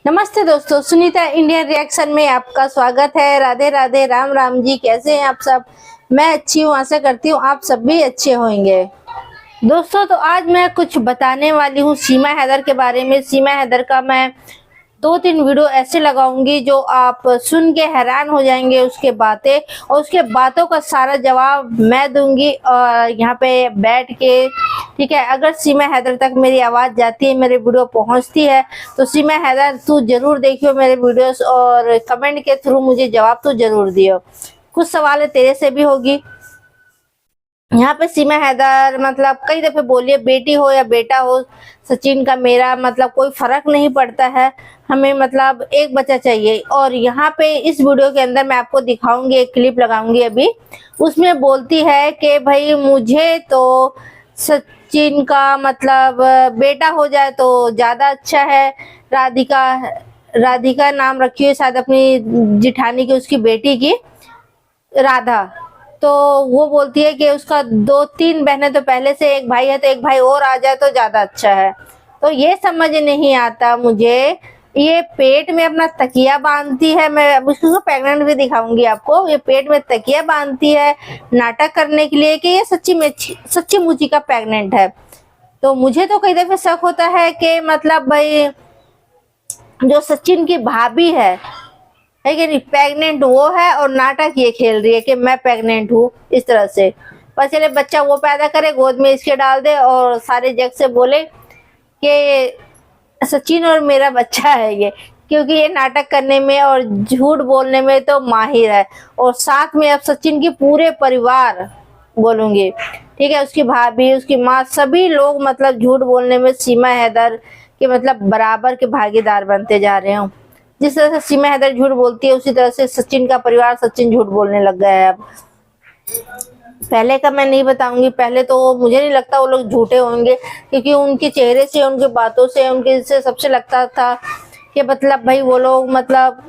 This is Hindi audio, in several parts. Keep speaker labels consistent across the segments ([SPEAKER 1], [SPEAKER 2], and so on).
[SPEAKER 1] नमस्ते दोस्तों, सुनीता इंडियन रिएक्शन में आपका स्वागत है। राधे राधे, राम राम जी। कैसे हैं आप सब? मैं अच्छी हूँ, आशा करती हूँ आप सब भी अच्छे होंगे। दोस्तों, तो आज मैं कुछ बताने वाली हूँ सीमा हैदर के बारे में। सीमा हैदर का मैं 2-3 वीडियो ऐसे लगाऊंगी जो आप सुन के हैरान हो जाएंगे उसके बातें, और उसके बातों का सारा जवाब मैं दूंगी और यहाँ पे बैठ के। ठीक है, अगर सीमा हैदर तक मेरी आवाज जाती है, मेरे वीडियो पहुंचती है, तो सीमा हैदर तू जरूर देखियो मेरे वीडियोस और कमेंट के थ्रू मुझे जवाब तो जरूर दियो। कुछ सवाल तेरे से भी होगी। यहाँ पे सीमा हैदर मतलब कई दफे बोलिए, बेटी हो या बेटा हो, सचिन का मेरा मतलब कोई फर्क नहीं पड़ता है, हमें मतलब एक बच्चा चाहिए। और यहाँ पे इस वीडियो के अंदर मैं आपको दिखाऊंगी, एक क्लिप लगाऊंगी अभी। उसमें बोलती है कि भाई मुझे तो सचिन का मतलब बेटा हो जाए तो ज्यादा अच्छा है। राधिका नाम रखी है शायद अपनी जिठानी की, उसकी बेटी की, राधा। तो वो बोलती है कि उसका 2-3 बहनें तो पहले से, एक भाई है तो एक भाई और आ जाए तो ज्यादा अच्छा है। तो ये समझ नहीं आता मुझे, ये पेट में अपना तकिया बांधती है। मैं उसको प्रेग्नेंट भी दिखाऊंगी आपको। ये पेट में तकिया बांधती है नाटक करने के लिए कि ये सच्ची मुची का प्रेग्नेंट है। तो मुझे तो कई दफे शक होता है कि मतलब भाई जो सचिन की भाभी है कि नहीं, प्रेग्नेंट वो है और नाटक ये खेल रही है कि मैं प्रेग्नेंट हूँ। इस तरह से पर चले बच्चा वो पैदा करे, गोद में इसके डाल दे और सारे जग से बोले कि सचिन और मेरा बच्चा है ये, क्योंकि ये नाटक करने में और झूठ बोलने में तो माहिर है। और साथ में अब सचिन की पूरे परिवार बोलूंगी, ठीक है, उसकी भाभी, उसकी माँ, सभी लोग मतलब झूठ बोलने में सीमा हैदर के मतलब बराबर के भागीदार बनते जा रहे हो। जिस तरह से सीमा हैदर झूठ बोलती है, उसी तरह से सचिन का परिवार सचिन झूठ बोलने लग गया है अब। पहले का मैं नहीं बताऊंगी, पहले तो मुझे नहीं लगता वो लोग झूठे होंगे, क्योंकि उनके चेहरे से, उनकी बातों से, उनके से सबसे लगता था कि मतलब भाई वो लोग मतलब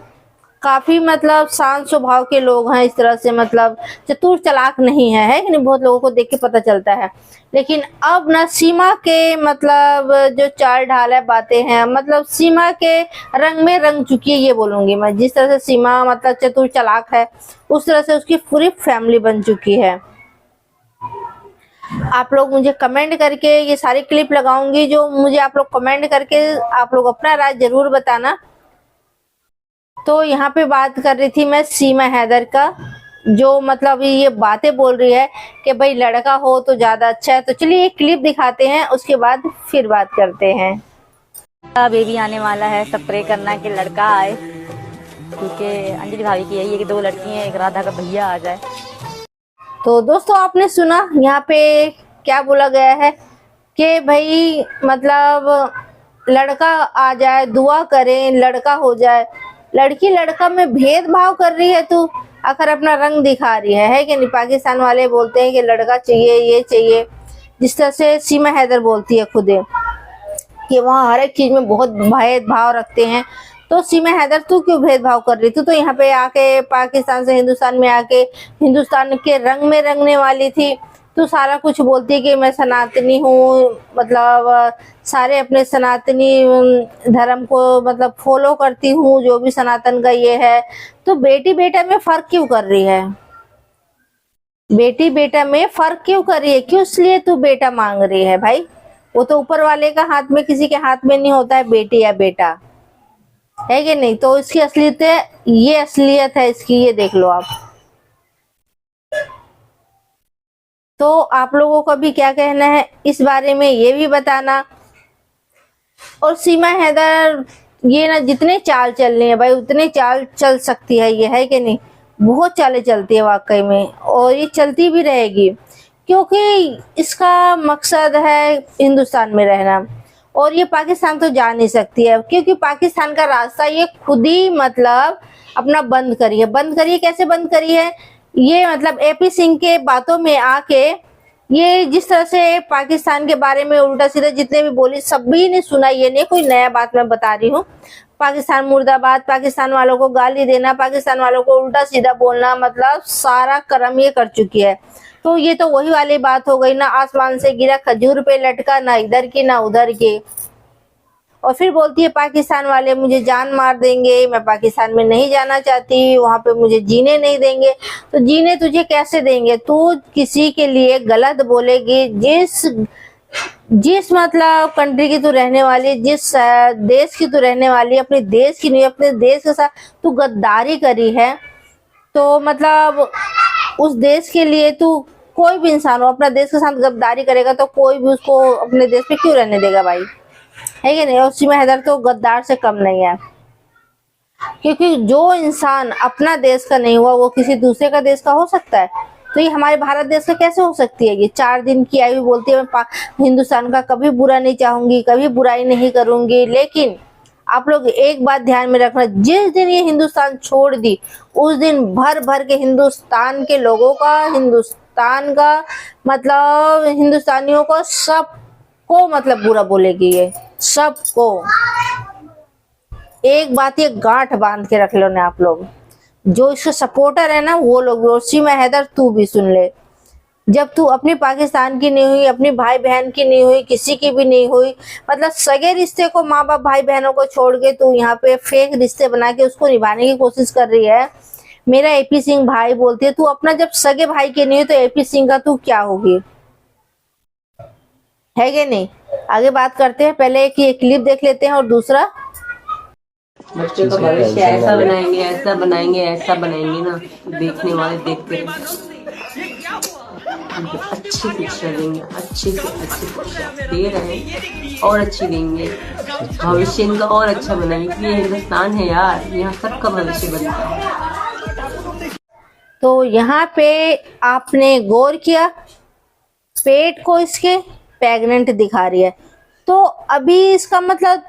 [SPEAKER 1] काफी मतलब शांत स्वभाव के लोग हैं। इस तरह से मतलब चतुर चालाक नहीं है कि नहीं, बहुत लोगों को देख के पता चलता है। लेकिन अब ना सीमा के मतलब जो चाल ढाल है, बातें हैं, मतलब सीमा के रंग में रंग चुकी है, ये बोलूंगी मैं। जिस तरह से सीमा मतलब चतुर चालाक है, उस तरह से उसकी पूरी फैमिली बन चुकी है। आप लोग मुझे कमेंट करके, ये सारी क्लिप लगाऊंगी जो मुझे आप लोग कमेंट करके आप लोग अपना राय जरूर बताना। तो यहाँ पे बात कर रही थी मैं सीमा हैदर का, जो मतलब ये बातें बोल रही है कि भाई लड़का हो तो ज्यादा अच्छा है। तो चलिए एक क्लिप दिखाते हैं, उसके बाद फिर बात करते हैं।
[SPEAKER 2] बेबी आने वाला है, सब प्रे करना है कि लड़का आए, क्योंकि अंजलि भाभी की यही है कि 2 लड़की हैं, एक राधा का भैया आ जाए।
[SPEAKER 1] तो दोस्तों, आपने सुना यहाँ पे क्या बोला गया है कि भाई मतलब लड़का आ जाए, दुआ करें लड़का हो जाए। लड़की लड़का में भेदभाव कर रही है तू, आखिर अपना रंग दिखा रही है कि नहीं। पाकिस्तान वाले बोलते हैं कि लड़का चाहिए, ये चाहिए। जिस तरह से सीमा हैदर बोलती है खुद कि वहाँ हर एक चीज में बहुत भेदभाव रखते हैं। तो सीमा हैदर तू क्यों भेदभाव कर रही थी? तो यहाँ पे आके पाकिस्तान से हिंदुस्तान में आके हिंदुस्तान के रंग में रंगने वाली थी। तू सारा कुछ बोलती है कि मैं सनातनी हूँ, मतलब सारे अपने सनातनी धर्म को मतलब फॉलो करती हूँ, जो भी सनातन का ये है। तो बेटी बेटा में फर्क क्यों कर रही है? बेटी बेटा में फर्क क्यों कर रही है? क्यों इसलिए तू बेटा मांग रही है भाई? वो तो ऊपर वाले का हाथ में, किसी के हाथ में नहीं होता है बेटी या बेटा, है कि नहीं। तो इसकी असलियत है, ये असलियत है इसकी, ये देख लो आप। तो आप लोगों का भी क्या कहना है इस बारे में, ये भी बताना। और सीमा हैदर ये ना जितने चाल चल रही है भाई, उतने चाल चल सकती है ये, है कि नहीं। बहुत चालें चलती है वाकई में, और ये चलती भी रहेगी, क्योंकि इसका मकसद है हिंदुस्तान में रहना। और ये पाकिस्तान तो जा नहीं सकती है, क्योंकि पाकिस्तान का रास्ता ये खुद ही मतलब अपना बंद करी है। बंद करी है, कैसे बंद करी है? ये मतलब AP सिंह के बातों में आके ये जिस तरह से पाकिस्तान के बारे में उल्टा सीधा जितने भी बोली, सभी ने सुना। ये नहीं कोई नया बात मैं बता रही हूँ। पाकिस्तान मुर्दाबाद, पाकिस्तान वालों को गाली देना, पाकिस्तान वालों को उल्टा सीधा बोलना, मतलब सारा कर्म ये कर चुकी है। तो ये तो वही वाली बात हो गई ना, आसमान से गिरा खजूर पे लटका, ना इधर की ना उधर की। और फिर बोलती है पाकिस्तान वाले मुझे जान मार देंगे, मैं पाकिस्तान में नहीं जाना चाहती, वहां पे मुझे जीने नहीं देंगे। तो जीने तुझे कैसे देंगे? तू किसी के लिए गलत बोलेगी, जिस मतलब कंट्री की तू रहने वाली, जिस देश की तू रहने वाली, अपने देश की नहीं, अपने देश के साथ तू गद्दारी करी है, तो मतलब उस देश के लिए तू, कोई भी इंसान हो अपना देश के साथ गद्दारी करेगा तो कोई भी उसको अपने देश पे क्यों रहने देगा भाई, है कि नहीं? और सीमा हैदर तो गद्दार से कम नहीं है, क्योंकि जो इंसान अपना देश का नहीं हुआ वो किसी दूसरे का देश का हो सकता है? तो ये हमारे भारत देश का कैसे हो सकती है? ये 4 दिन की आई हुई बोलती है मैं हिंदुस्तान का कभी बुरा नहीं चाहूंगी, कभी बुराई नहीं करूंगी। लेकिन आप लोग एक बात ध्यान में रखना, जिस दिन ये हिंदुस्तान छोड़ दी उस दिन भर भर के हिंदुस्तान के लोगों का, हिंदुस्तान का मतलब हिंदुस्तानियों को, सबको मतलब बुरा बोलेगी ये, सबको। एक बात ये गांठ बांध के रख लो ना आप लोग, जो इसके सपोर्टर है ना वो लोग, और सीमा हैदर तू भी सुन ले, जब तू अपनी पाकिस्तान की नहीं हुई, अपनी भाई बहन की नहीं हुई, किसी की भी नहीं हुई, मतलब सगे रिश्ते को, माँ बाप भाई बहनों को छोड़ के तू यहाँ पे फेक रिश्ते बना के उसको निभाने की कोशिश कर रही है। मेरा एपी सिंह भाई बोलती है, तू अपना जब सगे भाई की नहीं हुई तो एपी सिंह का तू क्या होगी, है कि नहीं? आगे बात करते हैं, पहले एक ये क्लिप देख लेते हैं और दूसरा
[SPEAKER 3] बच्चे का भविष्य ऐसा बनाएंगे, ऐसा बनाएंगे, ऐसा बनाएंगे ना, देखने वाले देखते रह जाएंगे। अच्छी शिक्षा देंगे, अच्छी से अच्छी शिक्षा दे रहे हैं और अच्छी देंगे, भविष्य इनका और अच्छा बनाएंगे। ये हिंदुस्तान है यार, यहाँ सबका भविष्य बनता है।
[SPEAKER 1] तो यहाँ पे आपने गौर किया, पेट को इसके प्रेग्नेंट दिखा रही है, तो अभी इसका मतलब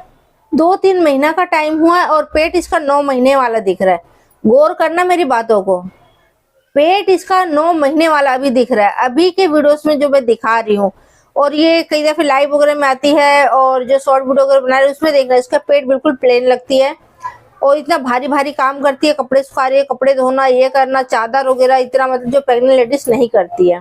[SPEAKER 1] 2-3 महीना का टाइम हुआ है और पेट इसका 9 महीने वाला दिख रहा है। गौर करना मेरी बातों को, पेट इसका 9 महीने वाला अभी दिख रहा है, अभी के वीडियोस में जो मैं दिखा रही हूँ। और ये कई दफे लाइव वगैरह में आती है और जो शॉर्ट वीडियो वगैरह बना रही है उसमें देखना, इसका पेट बिल्कुल प्लेन लगती है और इतना भारी भारी काम करती है, कपड़े सुखा रही है, कपड़े धोना, ये करना, चादर वगैरह, इतना मतलब जो प्रेग्नेंट लेडीज नहीं करती है।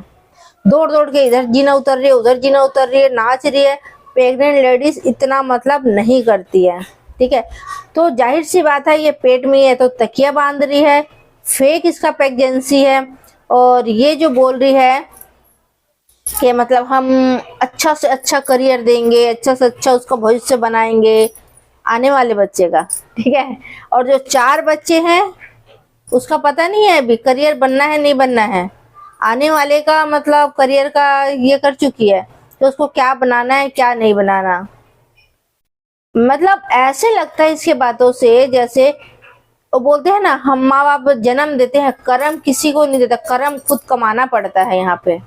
[SPEAKER 1] दौड़ दौड़ के इधर जीना उतर रही है, उधर जीना उतर रही है, नाच रही है, प्रेग्नेंट लेडीज इतना मतलब नहीं करती है, ठीक है? तो जाहिर सी बात है ये पेट में है तो तकिया बांध रही है, फेक इसका प्रेगनेंसी है। और ये जो बोल रही है कि मतलब हम अच्छा से अच्छा करियर देंगे, अच्छा से अच्छा उसका भविष्य बनाएंगे आने वाले बच्चे का, ठीक है? और जो 4 बच्चे हैं उसका पता नहीं है अभी करियर बनना है नहीं बनना है, आने वाले का मतलब करियर का ये कर चुकी है, तो उसको क्या बनाना है क्या नहीं बनाना। मतलब ऐसे लगता है इसके बातों से जैसे वो बोलते हैं ना, हम माँ बाप जन्म देते हैं, कर्म किसी को नहीं देता, कर्म खुद कमाना पड़ता है यहाँ पे,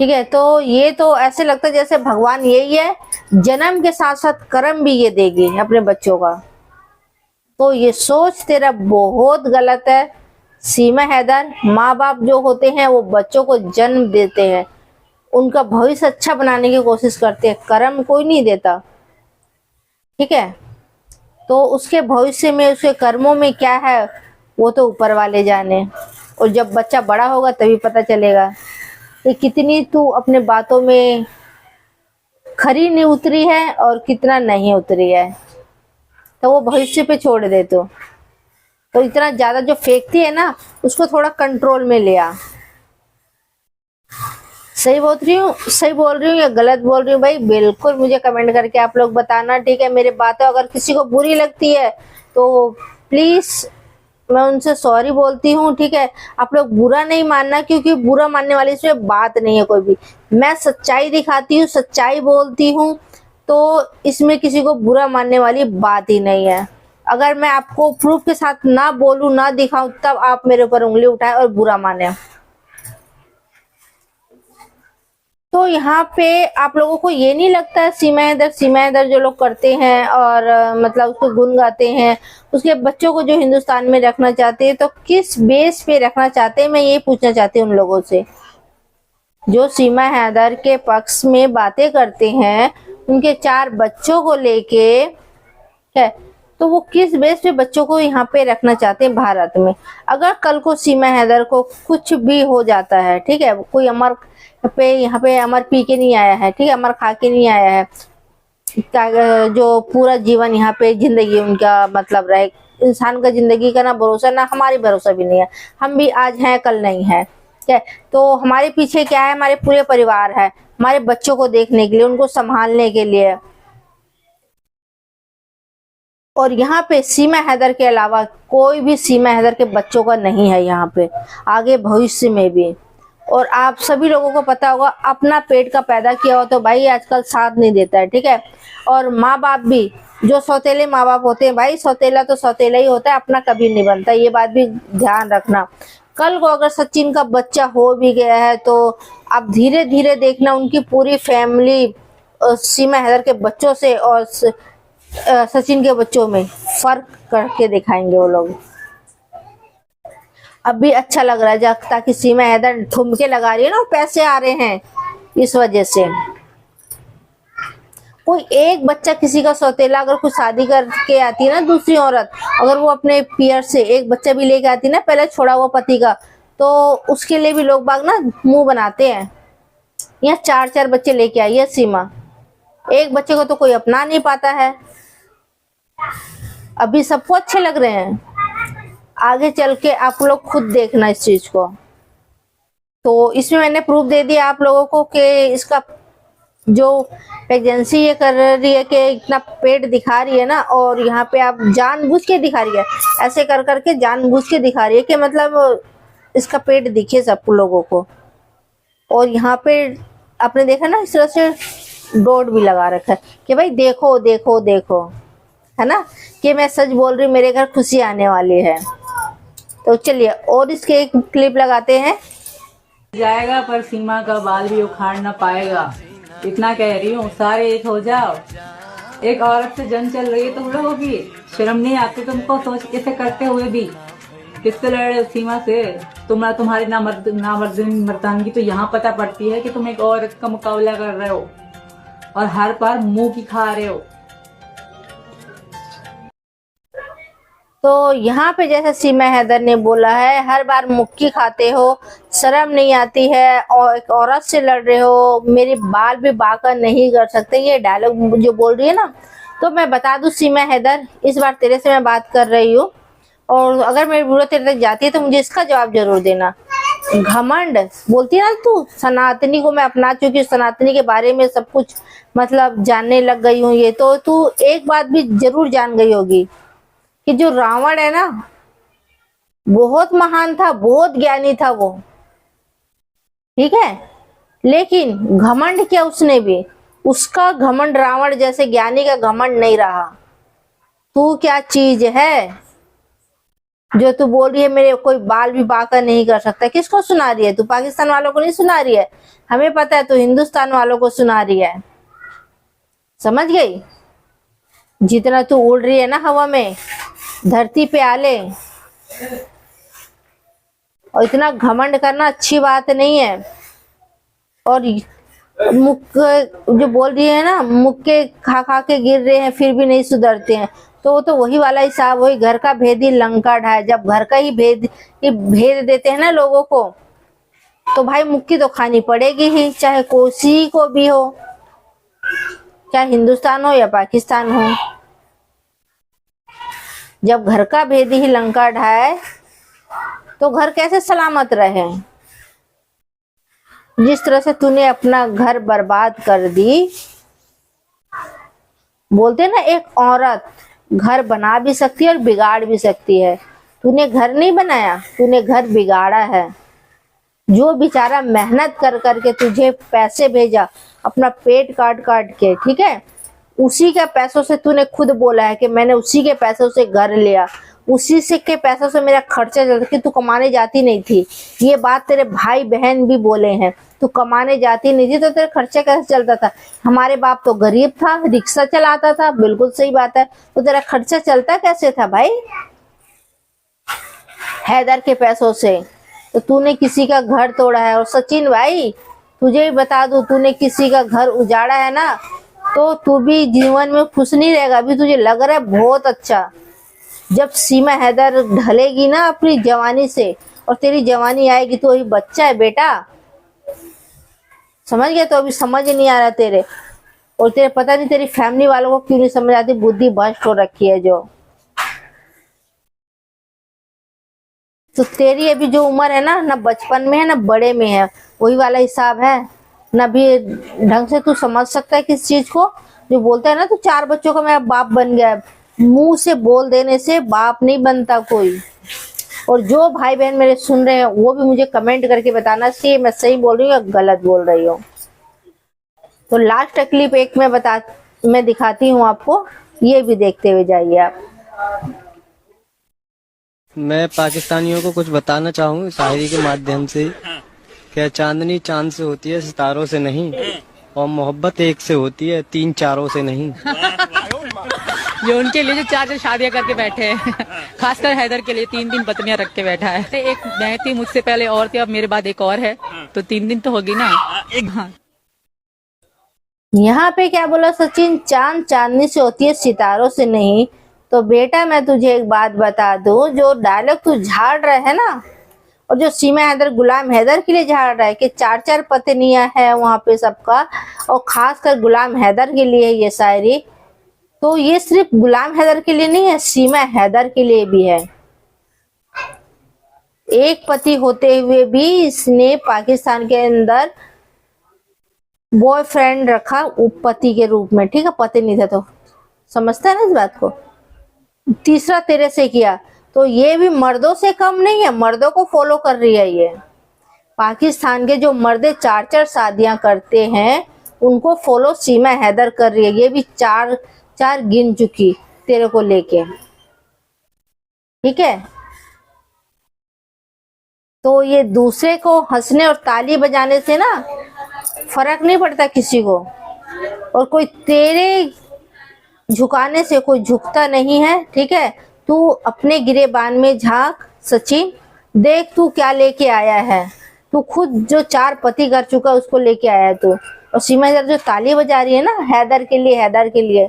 [SPEAKER 1] ठीक है? तो ये तो ऐसे लगता है जैसे भगवान यही है, जन्म के साथ साथ कर्म भी ये देगी अपने बच्चों का। तो ये सोच तेरा बहुत गलत है सीमा हैदर। माँ बाप जो होते हैं वो बच्चों को जन्म देते हैं, उनका भविष्य अच्छा बनाने की कोशिश करते हैं, कर्म कोई नहीं देता, ठीक है? तो उसके भविष्य में, उसके कर्मों में क्या है वो तो ऊपर वाले जाने, और जब बच्चा बड़ा होगा तभी पता चलेगा कि कितनी तू अपने बातों में खरी नहीं उतरी है और कितना नहीं उतरी है। तो वो भविष्य पे छोड़ दे तो इतना ज्यादा जो फेंकती है ना उसको थोड़ा कंट्रोल में ले आ। सही बोल रही हूँ या गलत बोल रही हूँ भाई, बिल्कुल मुझे कमेंट करके आप लोग बताना, ठीक है? मेरी बातें अगर किसी को बुरी लगती है तो प्लीज मैं उनसे सॉरी बोलती हूँ, ठीक है? आप लोग बुरा नहीं मानना, क्योंकि बुरा मानने वाली इसमें बात नहीं है कोई भी। मैं सच्चाई दिखाती हूँ, सच्चाई बोलती हूँ, तो इसमें किसी को बुरा मानने वाली बात ही नहीं है। अगर मैं आपको प्रूफ के साथ ना बोलूं, ना दिखाऊं, तब आप मेरे ऊपर उंगली उठाएं और बुरा माने। तो यहाँ पे आप लोगों को ये नहीं लगता है सीमा हैदर जो लोग करते हैं और मतलब उसको गुण गाते हैं, उसके बच्चों को जो हिंदुस्तान में रखना चाहते हैं, तो किस बेस पे रखना चाहते हैं? मैं ये पूछना चाहती हूँ उन लोगों से जो सीमा हैदर के पक्ष में बातें करते हैं, उनके 4 बच्चों को लेके है, तो वो किस बेस पे बच्चों को यहाँ पे रखना चाहते हैं भारत में? अगर कल को सीमा हैदर को कुछ भी हो जाता है, ठीक है, कोई अमर पे यहाँ पे अमर पी के नहीं आया है, ठीक है, अमर खा के नहीं आया है, जो पूरा जीवन यहाँ पे जिंदगी उनका मतलब रहे। इंसान का जिंदगी का ना भरोसा, ना हमारी भरोसा भी नहीं है। हम भी आज हैं कल नहीं है, ठीक है। तो हमारे पीछे क्या है, हमारे पूरे परिवार है, हमारे बच्चों को देखने के लिए, उनको संभालने के लिए। और यहाँ पे सीमा हैदर के अलावा कोई भी सीमा हैदर के बच्चों का नहीं है यहाँ पे, आगे भविष्य में भी। और आप सभी लोगों को पता होगा, अपना पेट का पैदा किया हो तो भाई आजकल साथ नहीं देता है, ठीक है। और माँ बाप भी, जो सौतेले माँ बाप होते हैं भाई, सौतेला तो सौतेला ही होता है, अपना कभी नहीं बनता, ये बात भी ध्यान रखना। कल को अगर सचिन का बच्चा हो भी गया है तो आप धीरे धीरे देखना उनकी पूरी फैमिली सीमा हैदर के बच्चों से और सचिन के बच्चों में फर्क करके दिखाएंगे वो लोग। अब भी अच्छा लग रहा है ताकि सीमा हैदर ठुमके लगा रही है ना, पैसे आ रहे हैं इस वजह से। कोई एक बच्चा किसी का सौतेला अगर कुछ शादी करके आती है ना दूसरी औरत, अगर वो अपने पियर से एक बच्चा भी लेके आती है ना पहले छोड़ा हुआ पति का, तो उसके लिए भी लोग बाग ना मुंह बनाते हैं। यहाँ 4-4 बच्चे लेके आई है सीमा, एक बच्चे को तो कोई अपना नहीं पाता है। अभी सबको अच्छे लग रहे हैं, आगे चल के आप लोग खुद देखना इस चीज को। तो इसमें मैंने प्रूफ दे दिया आप लोगों को कि इसका जो एजेंसी ये कर रही है कि इतना पेट दिखा रही है ना, और यहाँ पे आप जानबूझ के दिखा रही है, ऐसे कर करके जानबूझ के दिखा रही है कि मतलब इसका पेट दिखे सब लोगों को। और यहाँ पे आपने देखा ना इस तरह से डोर भी लगा रखा है कि भाई देखो देखो देखो, है ना, कि मैं सच बोल रही, मेरे घर खुशी आने वाली है। तो चलिए और इसके एक क्लिप लगाते हैं।
[SPEAKER 4] जाएगा पर सीमा का बाल भी उखाड़ ना पाएगा, इतना कह रही हूँ। सारे एक हो जाओ, एक औरत से जंग चल रही है तुम लोगों की, शर्म नहीं आती तुमको सोच कैसे करते हुए भी? किससे लड़ रहे हो सीमा से? तुम्हारी मर्दानगी तो यहाँ पता पड़ती है कि तुम एक औरत का मुकाबला कर रहे हो और हर बार मुंह की खा रहे हो।
[SPEAKER 1] तो यहाँ पे जैसे सीमा हैदर ने बोला है, हर बार मुक्की खाते हो, शर्म नहीं आती है, और एक औरत से लड़ रहे हो, मेरे बाल भी बाका नहीं कर सकते, ये डायलॉग जो बोल रही है ना। तो मैं बता दूं सीमा हैदर, इस बार तेरे से मैं बात कर रही हूँ, और अगर मेरी वीडियो तेरे तक जाती है तो मुझे इसका जवाब जरूर देना। घमंड बोलती है ना तू, सनातनी को मैं अपना चुकी, सनातनी के बारे में सब कुछ मतलब जानने लग गई हूँ, ये तो तू एक बात भी जरूर जान गई होगी कि जो रावण है ना बहुत महान था, बहुत ज्ञानी था वो, ठीक है। लेकिन घमंड किया उसने भी, उसका घमंड रावण जैसे ज्ञानी का घमंड नहीं रहा। तू क्या चीज है जो तू बोल रही है मेरे कोई बाल भी बाका नहीं कर सकता? किसको सुना रही है तू? पाकिस्तान वालों को नहीं सुना रही है, हमें पता है तू हिंदुस्तान वालों को सुना रही है, समझ गई? जितना तू उड़ रही है ना हवा में, धरती पे आले, और इतना घमंड करना अच्छी बात नहीं है। और मुख जो बोल रही है ना, मुख के खा खा के गिर रहे हैं फिर भी नहीं सुधरते हैं, तो वो तो वही वाला हिसाब, वही घर का भेद ही लंका ढाए। जब घर का ही भेद देते हैं ना लोगों को, तो भाई मुक्की तो खानी पड़ेगी ही, चाहे कोसी को भी हो, चाहे हिंदुस्तान हो या पाकिस्तान हो। जब घर का भेद ही लंका ढाए तो घर कैसे सलामत रहे? जिस तरह से तूने अपना घर बर्बाद कर दी। बोलते ना एक औरत घर बना भी सकती है और बिगाड़ भी सकती है। तूने घर नहीं बनाया, तूने घर बिगाड़ा है। जो बेचारा मेहनत कर करके तुझे पैसे भेजा, अपना पेट काट काट के, ठीक है, उसी के पैसों से तूने खुद बोला है कि मैंने उसी के पैसों से घर लिया, उसी से के पैसों से मेरा खर्चा चलता, कि तू कमाने जाती नहीं थी। ये बात तेरे भाई बहन भी बोले हैं, तू कमाने जाती नहीं थी तो तेरा खर्चा कैसे चलता था? हमारे बाप तो गरीब था, रिक्शा चलाता था, बिल्कुल सही बात है, तो तेरा खर्चा चलता कैसे था भाई? हैदर के पैसों से। तो तूने किसी का घर तोड़ा है। और सचिन भाई तुझे भी बता दूं, तूने किसी का घर उजाड़ा है ना, तो तू भी जीवन में खुश नहीं रहेगा। अभी तुझे लग रहा है बहुत अच्छा, जब सीमा हैदर ढलेगी ना अपनी जवानी से और तेरी जवानी आएगी, तो अभी बच्चा है बेटा, समझ गया? तो अभी समझ नहीं आ रहा तेरे। और तेरे पता नहीं तेरी फैमिली वालों को क्यों नहीं समझ आती, बुद्धि भ्रष्ट हो रखी है जो। तो तेरी अभी जो उम्र है ना बचपन में है ना बड़े में है, वही वाला हिसाब है ना। भी ढंग से तू समझ सकता है किस चीज को, जो बोलता है ना तू 4 बच्चों का मैं बाप बन गया, मुंह से बोल देने से बाप नहीं बनता कोई। और जो भाई बहन मेरे सुन रहे हैं वो भी मुझे कमेंट करके बताना चाहिए मैं सही बोल रही हूँ या गलत बोल रही हूँ। तो लास्ट क्लिप एक मैं दिखाती हूँ आपको, ये भी देखते हुए जाइए आप।
[SPEAKER 5] मैं पाकिस्तानियों को कुछ बताना चाहूँ शायरी के माध्यम से। क्या चांदनी चांद से होती है सितारों से नहीं, और मोहब्बत एक से होती है 3-4 से नहीं।
[SPEAKER 6] जो उनके लिए जो 4 शादियां करके बैठे हैं, खासकर हैदर के लिए 3 पत्नियां रख के बैठा है। एक मैं थी, मुझसे पहले और थी, अब मेरे बाद एक और है, तो 3 तो होगी ना। हाँ।
[SPEAKER 1] यहाँ पे क्या बोला सचिन, चांद चांदनी से होती है सितारों से नहीं। तो बेटा मैं तुझे एक बात बता दूं, जो डायलॉग तू झाड़ रहा है ना, और जो सीमा हैदर गुलाम हैदर के लिए झाड़ रहा है कि 4 पत्नियां है वहां पे सबका, और खासकर गुलाम हैदर के लिए ये शायरी, तो ये सिर्फ गुलाम हैदर के लिए नहीं है, सीमा हैदर के लिए भी है। एक पति होते हुए भी इसने पाकिस्तान के अंदर बॉयफ्रेंड रखा पति के रूप में, ठीक है, पति नहीं था तो समझता है ना इस बात को। तीसरा तेरे से किया, तो ये भी मर्दों से कम नहीं है, मर्दों को फॉलो कर रही है ये। पाकिस्तान के जो मर्दे 4 शादियां करते हैं उनको फॉलो सीमा हैदर कर रही है। ये भी 4 गिन चुकी तेरे को लेके, ठीक है। तो ये दूसरे को हंसने और ताली बजाने से ना फर्क नहीं पड़ता किसी को, और कोई तेरे झुकाने से कोई झुकता नहीं है, ठीक है। तू अपने गिरेबान में झांक सचिन, देख तू क्या लेके आया है। तू खुद जो 4 पति कर चुका उसको लेके आया है तू। और सीमा हैदर जो ताली बजा रही है ना हैदर के लिए, हैदर के लिए,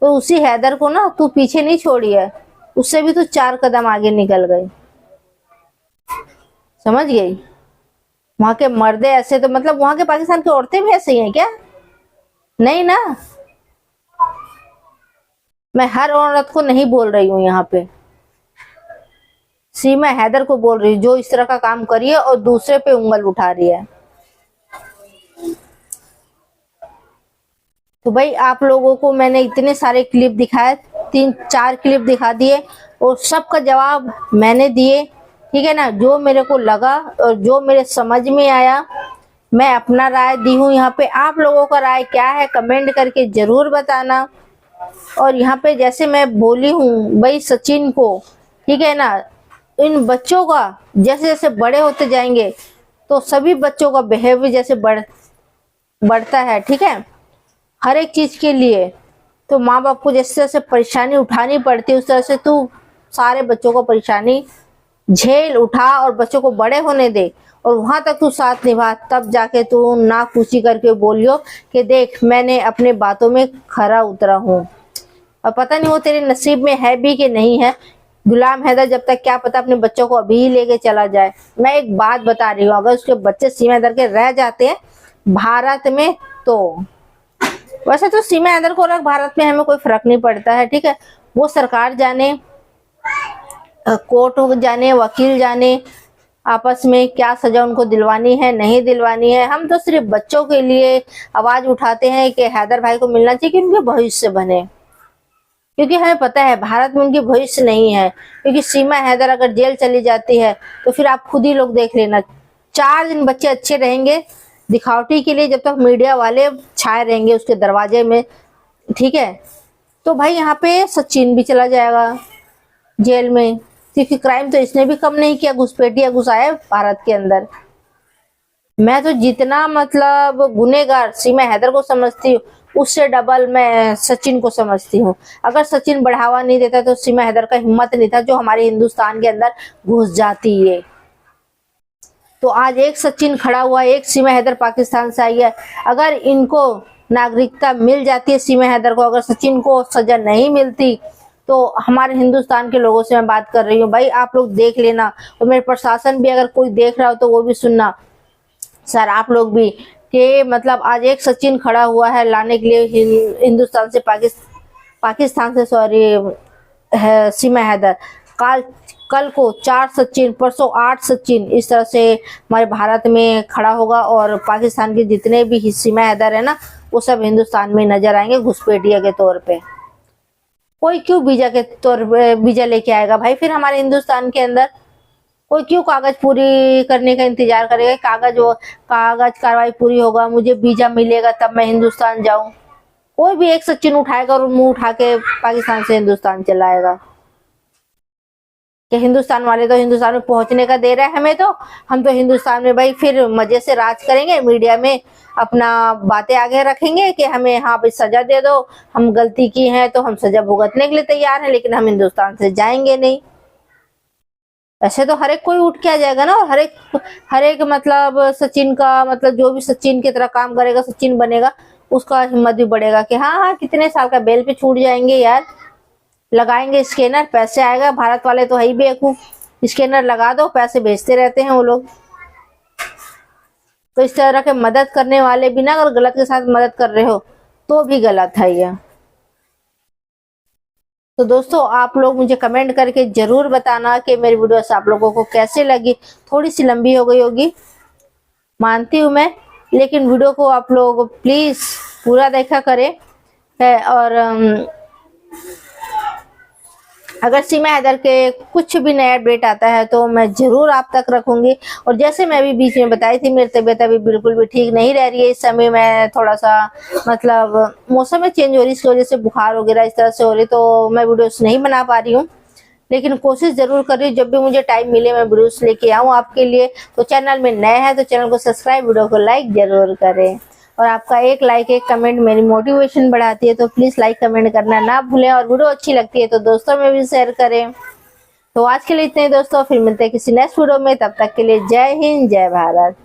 [SPEAKER 1] तो उसी हैदर को ना तू पीछे नहीं छोड़ी है, उससे भी तू 4 कदम आगे निकल गई, समझ गई। वहां के मर्दे ऐसे, तो मतलब वहां के पाकिस्तान की औरतें भी ऐसे ही हैं क्या? नहीं ना, मैं हर औरत को नहीं बोल रही हूँ यहाँ पे, सीमा हैदर को बोल रही हूँ जो इस तरह का काम करी है और दूसरे पे उंगल उठा रही है। तो भाई आप लोगों को मैंने इतने सारे क्लिप दिखाए, 3-4 क्लिप दिखा दिए और सबका जवाब मैंने दिए, ठीक है ना। जो मेरे को लगा और जो मेरे समझ में आया मैं अपना राय दी हूँ। यहाँ पे आप लोगों का राय क्या है कमेंट करके जरूर बताना। और यहाँ पे जैसे मैं बोली हूँ भाई सचिन को, ठीक है ना, इन बच्चों का जैसे जैसे बड़े होते जाएंगे तो सभी बच्चों का बिहेवियर जैसे बढ़ता है, ठीक है, हर एक चीज के लिए। तो माँ बाप को जैसे जैसे परेशानी उठानी पड़ती है उस तरह से तू सारे बच्चों को परेशानी झेल उठा और बच्चों को बड़े होने दे, और वहां तक तू साथ निभा, तब जाके तू ना खुशी करके बोलियो कि देख मैंने अपने बातों में खरा उतरा हूँ। और पता नहीं वो तेरे नसीब में है भी कि नहीं है। गुलाम हैदर जब तक क्या पता अपने बच्चों को अभी ही लेके चला जाए। मैं एक बात बता रही हूँ, अगर उसके बच्चे सीमा हैदर के रह जाते हैं भारत में, तो वैसे तो सीमा हैदर को रख भारत में हमें कोई फर्क नहीं पड़ता है, ठीक है। वो सरकार जाने, कोर्ट जाने, वकील जाने आपस में क्या सजा उनको दिलवानी है नहीं दिलवानी है। हम तो सिर्फ बच्चों के लिए आवाज उठाते हैं कि हैदर भाई को मिलना चाहिए कि उनके भविष्य बने, क्योंकि हमें पता है भारत में उनकी भविष्य नहीं है। क्योंकि सीमा हैदर अगर जेल चली जाती है तो फिर आप खुद ही लोग देख लेना, 4 दिन बच्चे अच्छे रहेंगे दिखावटी के लिए जब तक मीडिया वाले छाए रहेंगे उसके दरवाजे में, ठीक है। तो भाई यहाँ पे सचिन भी चला जाएगा जेल में, क्योंकि क्राइम तो इसने भी कम नहीं किया, घुसपैठिया घुसाया भारत के अंदर। मैं तो जितना मतलब गुनेगार सीमा हैदर को समझती हूँ उससे डबल मैं सचिन को समझती हूँ। अगर सचिन बढ़ावा नहीं देता तो सीमा हैदर का हिम्मत नहीं था जो हमारे हिंदुस्तान के अंदर घुस जाती है। तो आज एक सचिन खड़ा हुआ, एक सीमा हैदर पाकिस्तान से आई है। अगर इनको नागरिकता मिल जाती है सीमा हैदर को, अगर सचिन को सजा नहीं मिलती, तो हमारे हिंदुस्तान के लोगों से मैं बात कर रही हूँ भाई, आप लोग देख लेना। और मेरे प्रशासन भी अगर कोई देख रहा हो तो वो भी सुनना, सर आप लोग भी कि मतलब आज एक सचिन खड़ा हुआ है लाने के लिए हिंदुस्तान से पाकिस्तान से सॉरी है सीमा हैदर, कल को 4 सचिन, परसों 8 सचिन, इस तरह से हमारे भारत में खड़ा होगा और पाकिस्तान के जितने भी सीमा हैदर है ना वो सब हिंदुस्तान में नजर आएंगे घुसपैठिया के तौर पे। कोई क्यों वीजा लेके आएगा भाई फिर हमारे हिंदुस्तान के अंदर? कोई क्यों कागज पूरी करने का इंतजार करेगा? कागज कार्रवाई पूरी होगा, मुझे वीजा मिलेगा तब मैं हिंदुस्तान जाऊं। कोई भी एक सचिन उठाएगा और मुंह उठा के पाकिस्तान से हिंदुस्तान चलाएगा कि हिंदुस्तान वाले तो हिंदुस्तान में पहुंचने का दे रहे हैं हमें, तो हम तो हिंदुस्तान में भाई फिर मजे से राज करेंगे, मीडिया में अपना बातें आगे रखेंगे कि हमें हाँ भाई सजा दे दो, हम गलती की है तो हम सजा भुगतने के लिए तैयार हैं, लेकिन हम हिंदुस्तान से जाएंगे नहीं। ऐसे तो हर एक कोई उठ के आ जाएगा ना, और हर एक मतलब सचिन का मतलब जो भी सचिन की तरह काम करेगा, सचिन बनेगा, उसका हिम्मत भी बढ़ेगा कि हाँ कितने साल का बेल पे छूट जाएंगे यार, लगाएंगे स्कैनर, पैसे आएगा। भारत वाले तो है ही बेवकूफ, स्कैनर लगा दो पैसे भेजते रहते हैं वो लोग। तो इस तरह के मदद करने वाले बिना अगर गलत के साथ मदद कर रहे हो तो भी गलत है ये। तो दोस्तों आप लोग मुझे कमेंट करके जरूर बताना कि मेरी वीडियोस आप लोगों को कैसे लगी। थोड़ी सी लंबी हो गई होगी मानती हूँ मैं, लेकिन वीडियो को आप लोग प्लीज पूरा देखा करें। और अगर सीमा हैदर के कुछ भी नया अपडेट आता है तो मैं जरूर आप तक रखूंगी। और जैसे मैं अभी बीच में बताई थी, मेरी तबीयत अभी बिल्कुल भी ठीक नहीं रह रही है इस समय। मैं थोड़ा सा मतलब मौसम में चेंज हो रही है, इसकी वजह से बुखार वगैरह इस तरह से हो रही, तो मैं वीडियोस नहीं बना पा रही हूँ, लेकिन कोशिश जरूर कर रही हूँ जब भी मुझे टाइम मिले मैं वीडियोस लेके आऊँ आपके लिए। तो चैनल में नए हैं तो चैनल को सब्सक्राइब, वीडियो को लाइक जरूर करें। और आपका एक लाइक, एक कमेंट मेरी मोटिवेशन बढ़ाती है, तो प्लीज लाइक कमेंट करना ना भूलें। और वीडियो अच्छी लगती है तो दोस्तों में भी शेयर करें। तो आज के लिए इतने ही दोस्तों, फिर मिलते हैं किसी नेक्स्ट वीडियो में, तब तक के लिए जय हिंद, जय भारत।